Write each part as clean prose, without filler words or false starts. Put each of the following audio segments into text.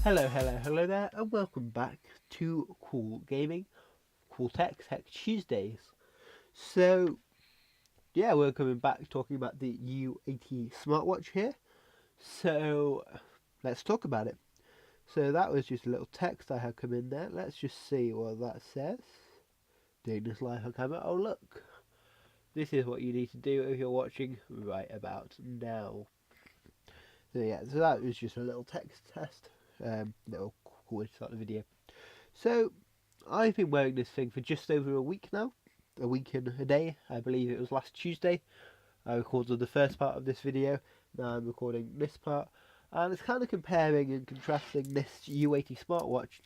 Hello there, and welcome back to Cool Gaming, Cool Tech Tuesdays. So, yeah, we're coming back talking about the U80 smartwatch here. So, let's talk about it. So, that was just a little text I had come in there. Let's just see what that says. Doing this live on camera. Oh, look, this is what you need to do if you're watching right about now. So, yeah, so that was just a little text test. Little cool way to start the video. So, I've been wearing this thing for just over a week now. A week and a day. I believe it was last Tuesday. I recorded the first part of this video. Now I'm recording this part. And it's kind of comparing and contrasting this U80 smartwatch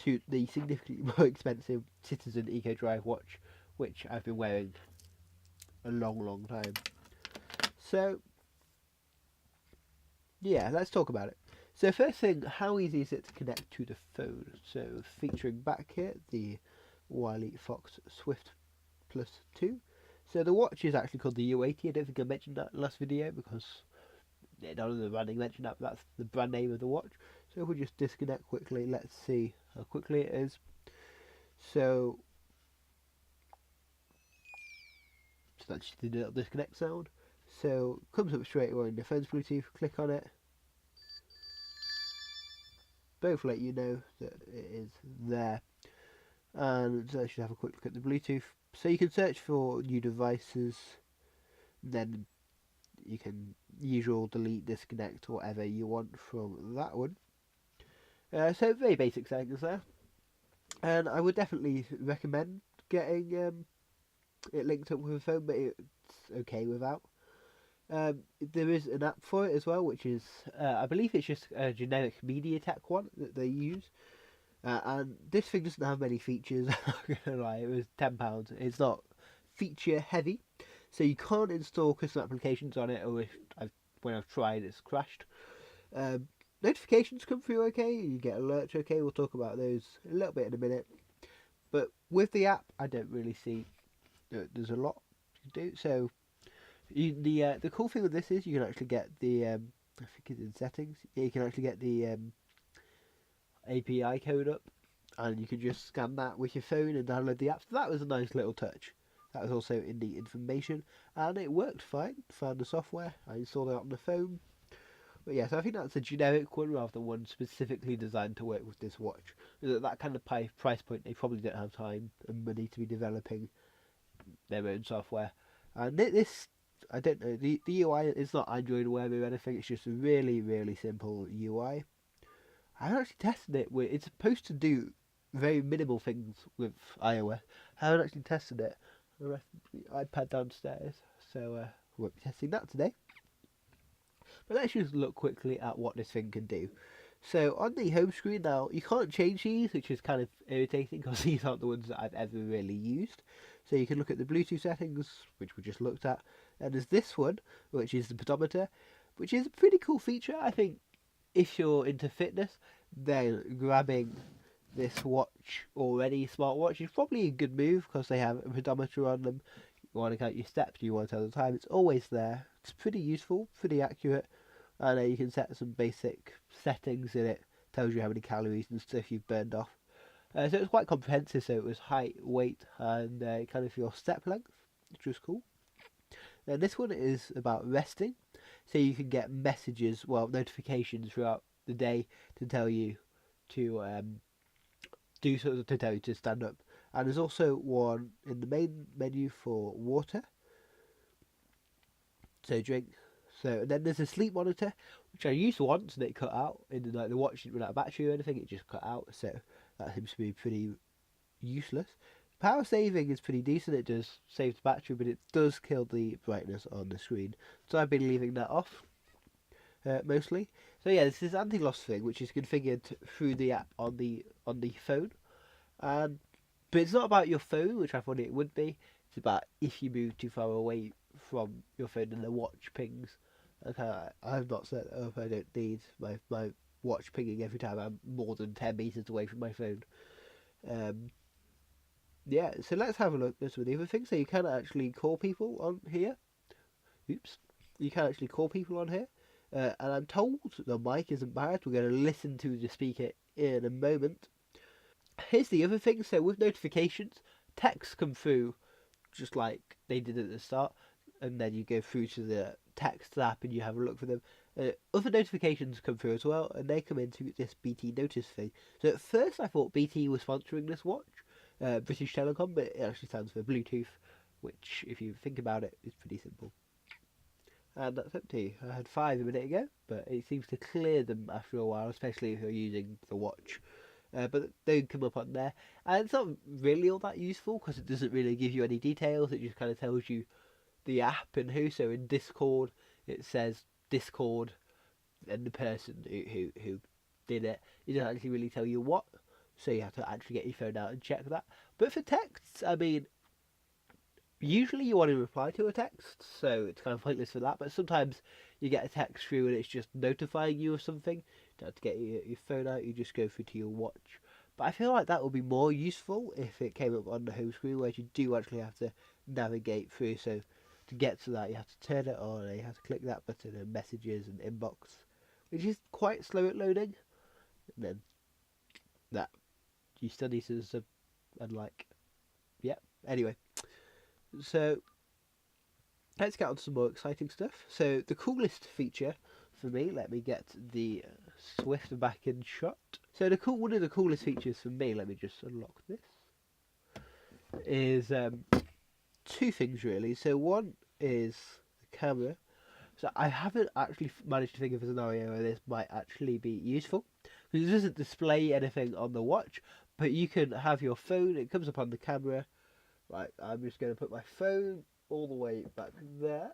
to the significantly more expensive Citizen Eco Drive watch, which I've been wearing a long time. So, yeah, let's talk about it. So first thing, how easy is it to connect to the phone? So featuring back here, the Wiley Fox Swift Plus 2. So the watch is actually called the U80. I don't think I mentioned that last video because none of the branding mentioned that, but that's the brand name of the watch. So if we just disconnect quickly, let's see how quickly it is. So that's just the little disconnect sound. So it comes up straight away in the phone's Bluetooth, click on it. Both let you know that it is there. And so I should have a quick look at the Bluetooth. So you can search for new devices, then you can usual delete, disconnect, whatever you want from that one. So very basic settings there, and I would definitely recommend getting it linked up with a phone, but it's okay without. There is an app for it as well, which is I believe it's just a generic MediaTek one that they use. And this thing doesn't have many features. I'm not gonna lie, it was £10. It's not feature heavy, so you can't install custom applications on it. Or when I've tried, it's crashed. Notifications come through okay. You get alerts okay. We'll talk about those a little bit in a minute. But with the app, I don't really see that there's a lot to do. So the cool thing with this is you can actually get the I think it's in settings. Yeah, you can actually get the API code up, and you can just scan that with your phone and download the app. So that was a nice little touch. That was also in the information, and it worked fine. Found the software, I installed it on the phone. But yeah, so I think that's a generic one rather than one specifically designed to work with this watch. At that kind of price point, they probably don't have time and money to be developing their own software. And this, I don't know, the UI is not Android web or anything. It's just a really simple UI. I haven't actually tested it. It's supposed to do very minimal things with iOS. I haven't actually tested it. I left the iPad downstairs, so we won't be testing that today. But let's just look quickly at what this thing can do. So on the home screen now, you can't change these, which is kind of irritating because these aren't the ones that I've ever really used. So you can look at the Bluetooth settings, which we just looked at, and there's this one, which is the pedometer, which is a pretty cool feature. I think if you're into fitness, then grabbing this watch already, smartwatch, is probably a good move because they have a pedometer on them. You want to count your steps, you want to tell the time, it's always there. It's pretty useful, pretty accurate. And you can set some basic settings in it. Tells you how many calories and stuff you've burned off. So it was quite comprehensive. So it was height, weight, and kind of your step length, which was cool. Now this one is about resting. So you can get messages, well, notifications throughout the day to tell you to to tell you to stand up. And there's also one in the main menu for water. So drink. So and then there's a sleep monitor, which I used once and it cut out. In like the watch didn't run out of battery or anything, it just cut out. So that seems to be pretty useless. Power saving is pretty decent. It does save the battery, but it does kill the brightness on the screen. So I've been leaving that off mostly. So yeah, this is anti-loss thing, which is configured through the app on the phone. And but it's not about your phone, which I thought it would be. It's about if you move too far away from your phone and the watch pings. Okay, I've not set it up. I don't need my watch pinging every time I'm more than 10 meters away from my phone. Yeah, so let's have a look at some of the other things. So you can actually call people on here. Oops. You can actually call people on here. And I'm told the mic isn't bad. We're going to listen to the speaker in a moment. Here's the other thing. So with notifications, texts come through just like they did at the start, and then you go through to the text app and you have a look for them. Other notifications come through as well, and they come into this BT Notice thing. So at first I thought BT was sponsoring this watch, British Telecom, but it actually stands for Bluetooth, which, if you think about it, is pretty simple. And that's up to you. I had 5 a minute ago, but it seems to clear them after a while, especially if you're using the watch. But they come up on there, and it's not really all that useful because it doesn't really give you any details. It just kind of tells you the app and who. So in Discord, it says Discord and the person who did it. It doesn't actually really tell you what, so you have to actually get your phone out and check that. But for texts, I mean, usually you want to reply to a text, so it's kind of pointless for that. But sometimes you get a text through and it's just notifying you of something. You don't have to get your phone out, you just go through to your watch. But I feel like that would be more useful if it came up on the home screen, where you do actually have to navigate through. So to get to that, you have to turn it on, and you have to click that button and messages and inbox, which is quite slow at loading. And then that you study to and like, yeah. Anyway, so let's get on to some more exciting stuff. So the coolest feature for me, let me get the Swift back in shot. So one of the coolest features for me, let me just unlock this, is 2 things really. So one is the camera. So I haven't actually managed to think of a scenario where this might actually be useful, because it doesn't display anything on the watch, but you can have your phone, it comes up on the camera. Right, I'm just going to put my phone all the way back there.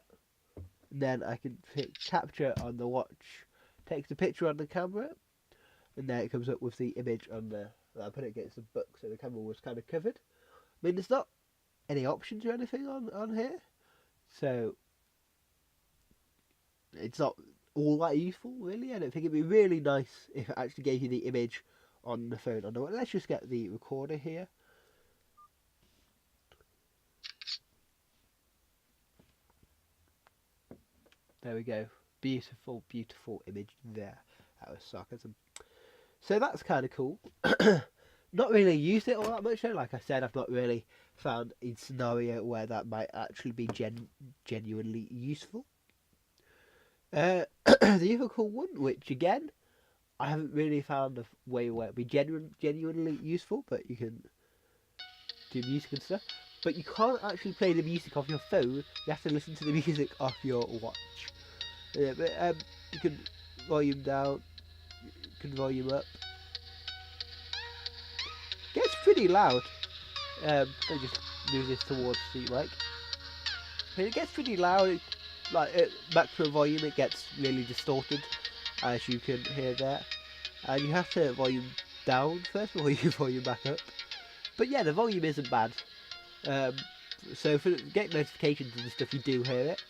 Then I can hit capture on the watch, takes a picture on the camera, and then it comes up with the image on the. I put it against the book, so the camera was kind of covered. I mean, there's not any options or anything on here, so it's not all that useful, really. I don't think it'd be really nice if it actually gave you the image on the phone. Let's just get the recorder here. There we go. Beautiful, beautiful image there. That was sarcasm. So that's kind of cool. Not really used it all that much though. Like I said, I've not really found a scenario where that might actually be genuinely useful. The other cool one, which again, I haven't really found a way where it would be genuinely useful, but you can do music and stuff. But you can't actually play the music off your phone. You have to listen to the music off your watch. Yeah, but you can volume down, you can volume up. Gets pretty loud. Let me just move this towards the mic. It gets pretty loud. Like at macro volume, it gets really distorted, as you can hear there. And you have to volume down first before you volume back up. But yeah, the volume isn't bad. So for getting notifications and stuff, you do hear it.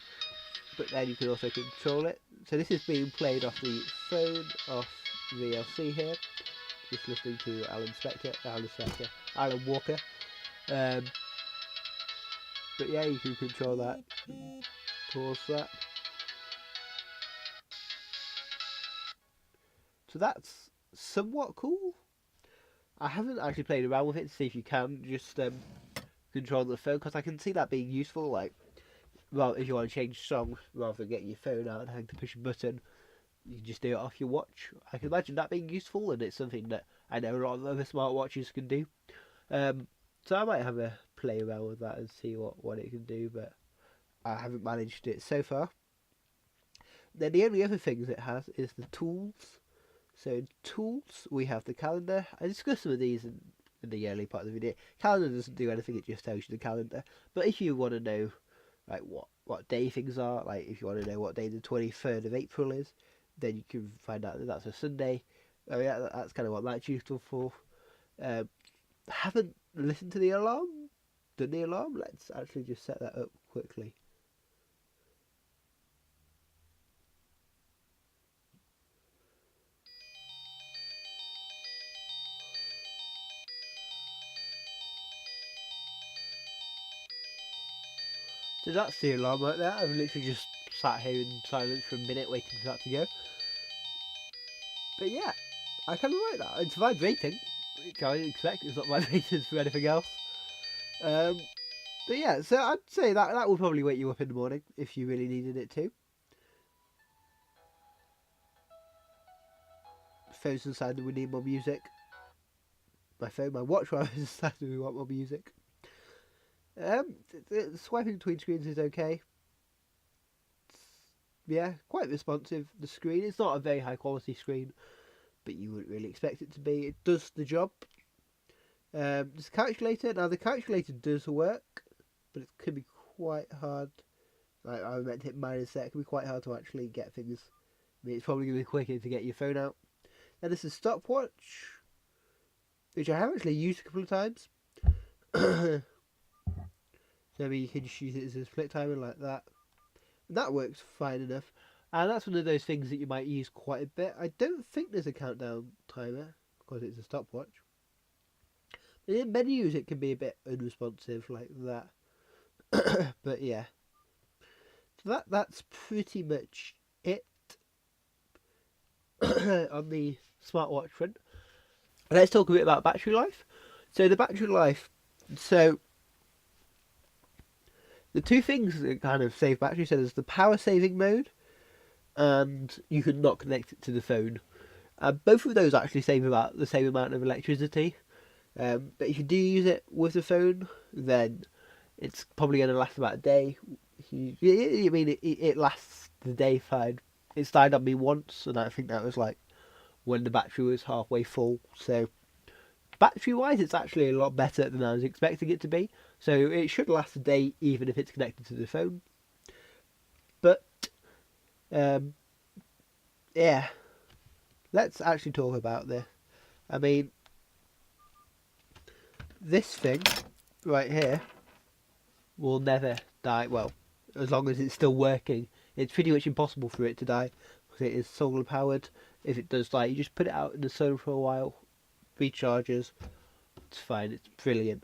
But then you can also control it. So this is being played off the phone, off VLC here. Just listening to Alan Walker. But yeah, you can control that. Pause that. So that's somewhat cool. I haven't actually played around with it to see if you can just control the phone, because I can see that being useful. Like, well, if you want to change songs rather than getting your phone out and having to push a button, you can just do it off your watch. I can imagine that being useful, and it's something that I know a lot of other smartwatches can do. So I might have a play around with that and see what it can do, but I haven't managed it so far. Then the only other things it has is the tools. So in tools, we have the calendar. I discussed some of these in the early part of the video. Calendar doesn't do anything, it just tells you the calendar. But if you want to know like what day things are, like if you want to know what day the 23rd of April is, then you can find out that that's a Sunday. I mean, that's kind of what that's useful for. Haven't listened to the alarm, done the alarm. Let's actually just set that up quickly. So that's the alarm right there. I've literally just sat here in silence for a minute waiting for that to go. But yeah, I kind of like that. It's vibrating, which I expect. It's not vibrating for anything else. Um, but yeah, so I'd say that will probably wake you up in the morning if you really needed it to. Phone's decided we need more music. My watch rather decided we want more music. The swiping between screens is okay. Yeah, quite responsive. The screen, it's not a very high quality screen, but you wouldn't really expect it to be. It does the job. This calculator, now the calculator does work, but it can be quite hard. Like I meant to hit minus there, it can be quite hard to actually get things. I mean, it's probably going to be quicker to get your phone out. Then this is stopwatch, which I have actually used a couple of times. So maybe you can just use it as a split timer like that. And that works fine enough. And that's one of those things that you might use quite a bit. I don't think there's a countdown timer because it's a stopwatch. But in menus it can be a bit unresponsive like that. But yeah. So that's pretty much it on the smartwatch front. Let's talk a bit about battery life. So the battery life, so the two things that kind of save battery, so there's the power saving mode, and you can not connect it to the phone. Both of those actually save about the same amount of electricity. But if you do use it with the phone, then it's probably going to last about a day. I mean, it lasts the day fine. It's died on me once, and I think that was like when the battery was halfway full. So battery wise, it's actually a lot better than I was expecting it to be. So it should last a day even if it's connected to the phone. But yeah, let's actually talk about this. I mean, this thing right here will never die. Well, as long as it's still working, it's pretty much impossible for it to die because it is solar powered. If it does die, you just put it out in the sun for a while, recharges. It's fine. It's brilliant.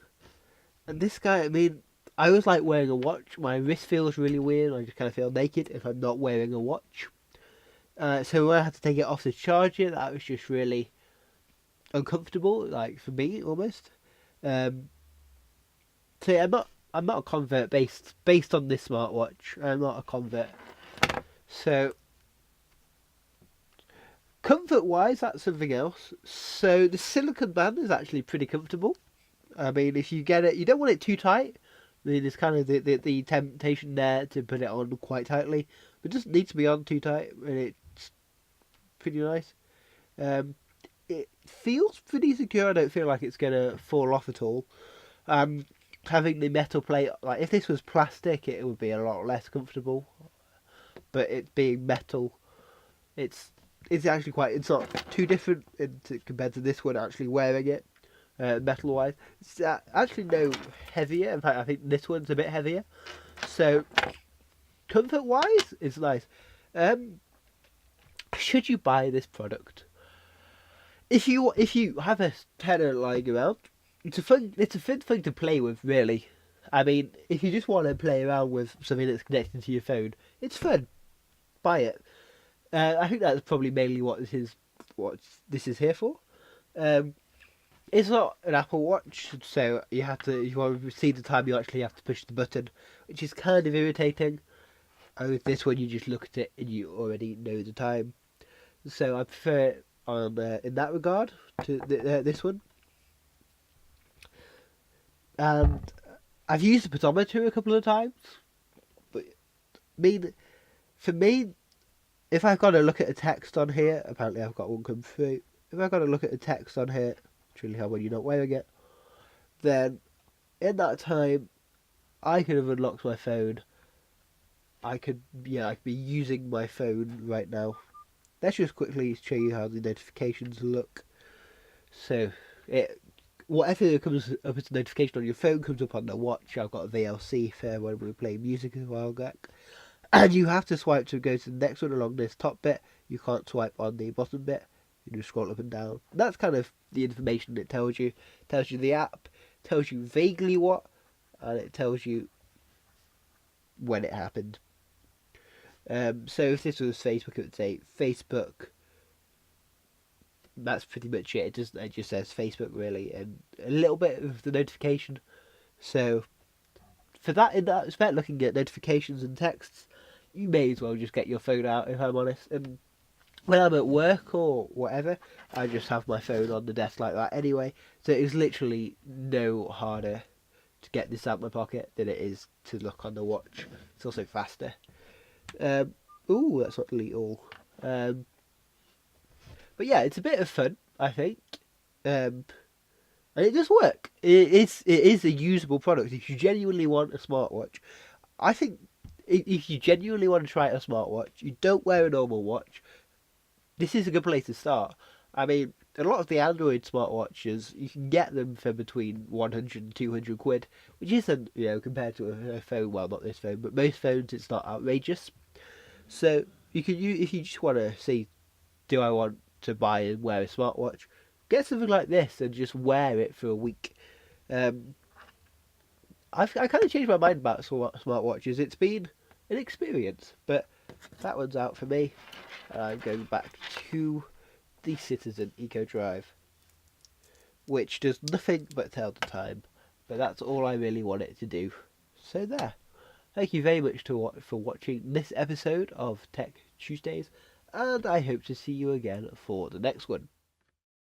And this guy, I mean, I was like wearing a watch. My wrist feels really weird. I just kind of feel naked if I'm not wearing a watch. So when I had to take it off the charger, that was just really uncomfortable, like for me almost. So yeah, I'm not a convert based on this smartwatch. I'm not a convert. So comfort wise, that's something else. So the silicone band is actually pretty comfortable. I mean, if you get it, you don't want it too tight. I mean, there's kind of the temptation there to put it on quite tightly, but it doesn't need to be on too tight, and it's pretty nice. It feels pretty secure. I don't feel like it's gonna fall off at all. Having the metal plate, like if this was plastic, it would be a lot less comfortable. But it being metal, it's actually quite. It's not too different compared to this one actually wearing it. Metal wise, it's actually no heavier. In fact, I think this one's a bit heavier. So comfort wise, it's nice. Should you buy this product? If you have a tenner lying around, it's a fun thing to play with. Really, I mean, if you just want to play around with something that's connected to your phone, it's fun. Buy it. I think that's probably mainly what this is here for. It's not an Apple Watch, so you have to. If you want to see the time, you actually have to push the button, which is kind of irritating. And with this one, you just look at it and you already know the time. So I prefer it on in that regard to this one. And I've used the pedometer a couple of times, but I mean, for me, if I've got to look at a text on here, apparently I've got one come through. If I've got to look at a text on here, which really help when you're not wearing it, then in that time, I could have unlocked my phone. I could be using my phone right now. Let's just quickly show you how the notifications look. So, whatever comes up as a notification on your phone comes up on the watch. I've got a VLC for when we were playing music a while back. And you have to swipe to go to the next one along this top bit. You can't swipe on the bottom bit. You just scroll up and down. That's kind of the information it tells you. It tells you the app, tells you vaguely what, and it tells you when it happened. So if this was Facebook, it would say Facebook. That's pretty much it. It just says Facebook really, and a little bit of the notification. So for that, in that respect, looking at notifications and texts, you may as well just get your phone out, if I'm honest. And when I'm at work or whatever, I just have my phone on the desk like that anyway. So it's literally no harder to get this out of my pocket than it is to look on the watch. It's also faster. Ooh, let's not delete all. But yeah, it's a bit of fun, I think. And it does work. It is a usable product. If you genuinely want a smartwatch, I think if you genuinely want to try a smartwatch, you don't wear a normal watch, this is a good place to start. I mean, a lot of the Android smartwatches, you can get them for between 100 and 200 quid, which isn't, compared to a phone, well, not this phone, but most phones, it's not outrageous. So, you can use, if you just want to see, do I want to buy and wear a smartwatch, get something like this and just wear it for a week. I kind of changed my mind about smartwatches. It's been an experience, but that one's out for me. I'm going back to the Citizen Eco Drive, which does nothing but tell the time, but that's all I really want it to do. So there. Thank you very much for watching this episode of Tech Tuesdays, and I hope to see you again for the next one.